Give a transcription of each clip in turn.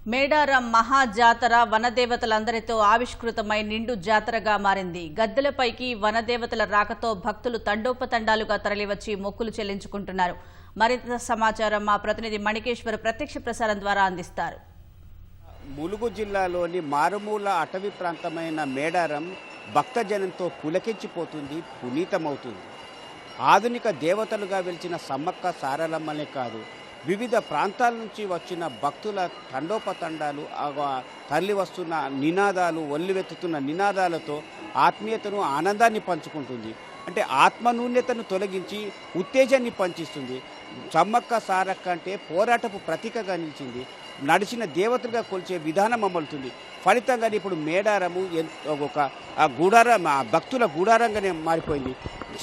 మేడారం మహాజాతర వనదేవతలందరితో ఆవిష్కృతమై నిండు జాతరగా మారింది. గద్దెలపైకి వనదేవతల రాకతో భక్తులు తండోపతండాలుగా తరలివచ్చి మొక్కులు చెల్లించుకుంటున్నారు. మరింత సమాచారం మా ప్రతినిధి మణికేశ్వర్ ప్రత్యక్ష ప్రసారం ద్వారా అందిస్తారు. ములుగు జిల్లాలోని మారుమూల అటవీ ప్రాంతమైన మేడారం భక్తజనంతో పులకించిపోతుంది, పునీతమవుతుంది. ఆధునిక దేవతలుగా వెలిచిన సమ్మక్క సారలమ్మనే కాదు, వివిధ ప్రాంతాల నుంచి వచ్చిన భక్తుల తండోపతండాలు, తరలి వస్తున్న నినాదాలు, ఒల్లివెత్తుతున్న నినాదాలతో ఆత్మీయతను, ఆనందాన్ని పంచుకుంటుంది. అంటే ఆత్మనూన్యతను తొలగించి ఉత్తేజాన్ని పంచిస్తుంది. సమ్మక్క సారక్క అంటే పోరాటపు ప్రతీకగా నిలిచింది. నడిచిన దేవతలుగా కొలిచే విధానం అమలుతుంది. ఫలితంగానే ఇప్పుడు మేడారము ఒక గూడారం, భక్తుల గూడారంగానే మారిపోయింది.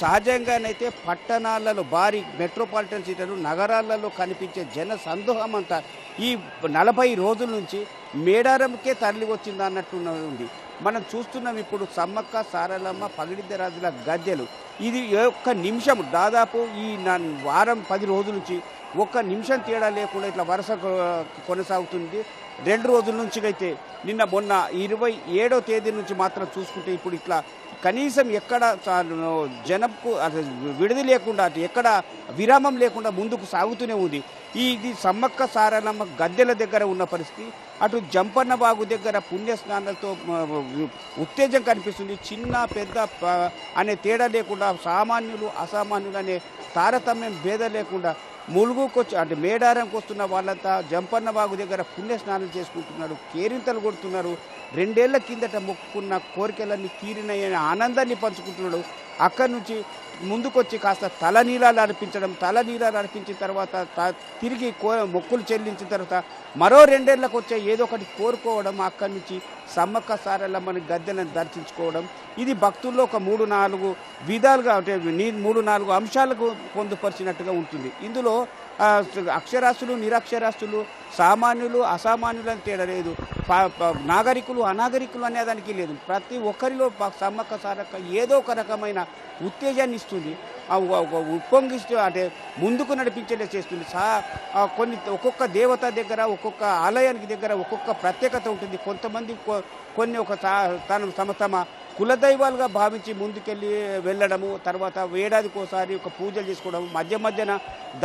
సహజంగానైతే పట్టణాలలో, భారీ మెట్రోపాలిటన్ సిటీలు, నగరాలలో కనిపించే జన సందోహం అంతా ఈ 40 రోజుల నుంచి మేడారంకే తరలి వచ్చింది అన్నట్టు ఉంది. మనం చూస్తున్నాం ఇప్పుడు సమ్మక్క సారలమ్మ పగిడిద్దరాజుల గద్దెలు. ఇది ఒక్క నిమిషం, దాదాపు ఈ వారం 10 రోజుల నుంచి ఒక్క నిమిషం తేడా లేకుండా ఇట్లా వరుస కొనసాగుతుంది. 2 రోజుల నుంచి అయితే మొన్న 27వ తేదీ నుంచి మాత్రం చూసుకుంటే ఇప్పుడు ఇట్లా కనీసం ఎక్కడ జనంకు విడిది లేకుండా, ఎక్కడ విరామం లేకుండా ముందుకు సాగుతూనే ఉంది. ఇది సమ్మక్క సారలమ్మ గద్దెల దగ్గర ఉన్న పరిస్థితి. అటు జంపన్న బాగు దగ్గర పుణ్యస్నానాలతో ఉత్తేజం కనిపిస్తుంది. చిన్న పెద్ద అనే తేడా లేకుండా, సామాన్యులు అసామాన్యులు అనే తారతమ్యం భేదం లేకుండా ములుగుకొచ్చి అంటే మేడారంకి వస్తున్న వాళ్ళంతా జంపన్న బాగు దగ్గర పుణ్యస్నానం చేసుకుంటున్నారు, కేరింతలు కొడుతున్నారు. 2 ఏళ్ల కిందట మొక్కుకున్న కోరికలన్నీ తీరినాయని ఆనందాన్ని పంచుకుంటున్నాడు. అక్కడి నుంచి ముందుకొచ్చి కాస్త తలనీలాలు అర్పించిన తర్వాత తిరిగి మొక్కులు చెల్లించిన తర్వాత మరో 2 ఏళ్లకు వచ్చే ఏదో ఒకటి కోరుకోవడం, అక్కడి నుంచి సమ్మక్క సారలమ్మని గద్దెలను దర్శించుకోవడం. ఇది భక్తుల్లో ఒక 3-4 విధాలుగా, అంటే 3-4 అంశాలకు పొందుపరిచినట్టుగా ఉంటుంది. ఇందులో అక్షరాస్యులు నిరక్షరాస్యులు, సామాన్యులు అసామాన్యులు అని తేడా లేదు, నాగరికులు అనాగరికులు అనేదానికి లేదు. ప్రతి ఒక్కరిలో సమ్మక్క సారక్క ఏదో ఒక రకమైన ఉత్తేజాన్ని ఇస్తుంది, ఉప్పొంగిస్తూ అంటే ముందుకు నడిపించేలా చేస్తుంది. ఒక్కొక్క దేవత దగ్గర, ఒక్కొక్క ఆలయానికి దగ్గర ఒక్కొక్క ప్రత్యేకత ఉంటుంది. కొంతమంది కొన్ని తమ కులదైవాలుగా భావించి ముందుకెళ్ళి వెళ్ళడము, తర్వాత ఏడాదికోసారి ఒక పూజలు చేసుకోవడం, మధ్యన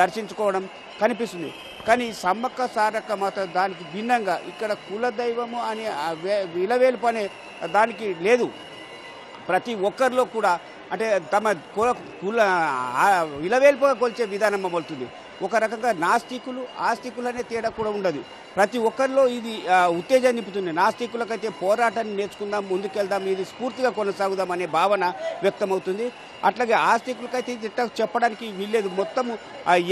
దర్శించుకోవడం కనిపిస్తుంది. కానీ సమ్మక్క సారక్క మాత్రం దానికి భిన్నంగా ఇక్కడ కులదైవము అనే విలవేల్పు అనే దానికి లేదు. ప్రతి ఒక్కరిలో కూడా అంటే తమ కుల విలవేల్పుగా కొలిచే విధానం అమలుతుంది. ఒక రకంగా నాస్తికులు ఆస్తికులు అనే తేడా కూడా ఉండదు. ప్రతి ఒక్కరిలో ఇది ఉత్తేజాన్ని నింపుతుంది. నాస్తికులకైతే పోరాటాన్ని నేర్చుకుందాం, ముందుకెళ్దాం, ఇది స్ఫూర్తిగా కొనసాగుదాం అనే భావన వ్యక్తమవుతుంది. అట్లాగే ఆస్తికులకైతే ఇది చెప్పడానికి వీల్లేదు. మొత్తము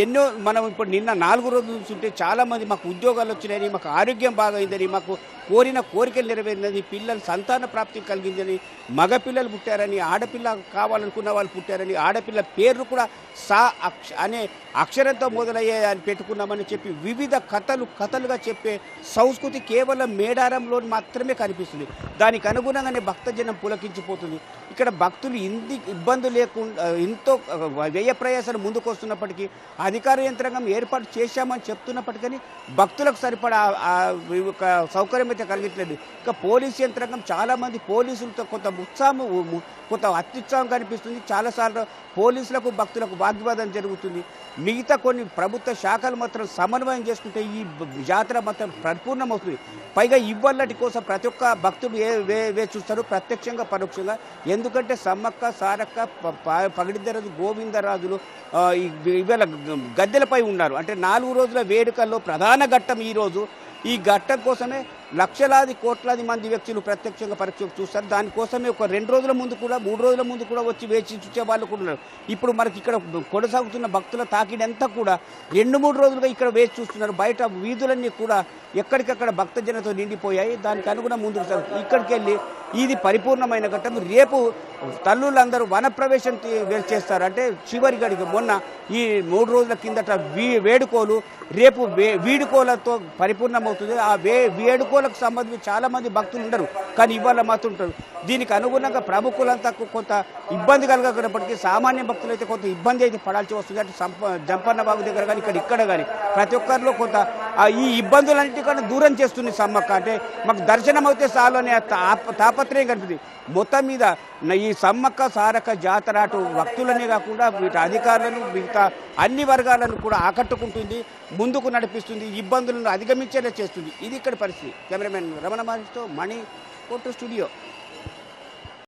ఎన్నో మనం ఇప్పుడు నిన్న 4 రోజుల నుంచి ఉంటే చాలామంది మాకు ఉద్యోగాలు వచ్చినాయని, మాకు ఆరోగ్యం బాగైందని, మాకు కోరిన కోరికలు నెరవేరినది, పిల్లలు సంతాన ప్రాప్తి కలిగిందని, మగపిల్లలు పుట్టారని, ఆడపిల్ల కావాలనుకున్న వాళ్ళు పుట్టారని, ఆడపిల్ల పేర్లు కూడా అనే అక్షరంతో మొదలయ్యే అని పెట్టుకున్నామని చెప్పి వివిధ కథలుగా చెప్పే సంస్కృతి కేవలం మేడారంలో మాత్రమే కనిపిస్తుంది. దానికి అనుగుణంగానే భక్తజనం పులకించిపోతుంది. ఇక్కడ భక్తులు ఇబ్బంది లేకుండా ఎంతో వ్యయ ప్రయాసాలు ముందుకు వస్తున్నప్పటికీ, అధికార యంత్రాంగం ఏర్పాటు చేశామని చెప్తున్నప్పటికీ భక్తులకు సరిపడా ఒక సౌకర్యం అయితే కలిగట్లేదు. ఇక పోలీసు యంత్రాంగం చాలామంది పోలీసులతో కొంత అత్యుత్సాహం కనిపిస్తుంది. చాలాసార్లు పోలీసులకు భక్తులకు వాగ్వాదం జరుగుతుంది. మిగతా కొన్ని ప్రభుత్వ శాఖలు మాత్రం సమన్వయం చేసుకుంటే ఈ జాతర మాత్రం పరిపూర్ణమవుతుంది. పైగా ఇవ్వాలటి కోసం ప్రతి ఒక్క భక్తుడు చూస్తారు, ప్రత్యక్షంగా పరోక్షంగా. ఎందుకంటే సమ్మక్క సారక్క పగిడిద్దరాజు గోవిందరాజులు ఇవాళ గద్దెలపై ఉన్నారు. అంటే 4 రోజుల వేడుకల్లో ప్రధాన ఘట్టం ఈరోజు. ఈ ఘట్టం కోసమే లక్షలాది కోట్లాది మంది వ్యక్తులు ప్రత్యక్షంగా పరీక్షకు చూస్తారు. దానికోసమే ఒక 2 రోజుల ముందు కూడా 3 రోజుల ముందు కూడా వచ్చి వేచి చూసే వాళ్ళు కూడా ఉన్నారు. ఇప్పుడు మనకి ఇక్కడ కొనసాగుతున్న భక్తుల తాకిడంతా కూడా 2-3 రోజులుగా ఇక్కడ వేచి చూస్తున్నారు. బయట వీధులన్నీ కూడా ఎక్కడికక్కడ భక్తజనతో నిండిపోయాయి. దానికి అనుగుణం ముందుకు ఇక్కడికి వెళ్ళి ఇది పరిపూర్ణమైన ఘట్టం. రేపు తల్లులందరూ వనప్రవేశం చేస్తారు. అంటే చివరి గడికి మొన్న ఈ 3 రోజుల కిందట వేడుకోలు, రేపు వీడుకోలతో పరిపూర్ణమవుతుంది. ఆ వేడుకోలకు సంబంధించి చాలామంది భక్తులు ఉండరు, కానీ ఇవాళ మాత్రం ఉంటారు. దీనికి అనుగుణంగా ప్రముఖులంతా కొంత ఇబ్బంది కలగకపోయినప్పటికీ సామాన్య భక్తులు అయితే కొంత ఇబ్బంది అయితే పడాల్సి వస్తుంది. అంటే జంపన్న బాగు దగ్గర కానీ ఇక్కడ కానీ ప్రతి ఒక్కరిలో కొంత ఈ ఇబ్బందులన్నిటికన్నా దూరం చేస్తుంది సమ్మక్క. అంటే మాకు దర్శనం అయితే చాలు అనే తాపత్రయం కనిపిస్తుంది. మొత్తం మీద ఈ సమ్మక్క సారక్క జాతర అటు భక్తులనే కాకుండా వీటి అధికారులను మిగతా అన్ని వర్గాలను కూడా ఆకట్టుకుంటుంది, ముందుకు నడిపిస్తుంది, ఇబ్బందులను అధిగమించేలా చేస్తుంది. ఇది ఇక్కడ పరిస్థితి. కెమెరామెన్ రమణ మహేష్తో మణి, ఫోటో స్టూడియో.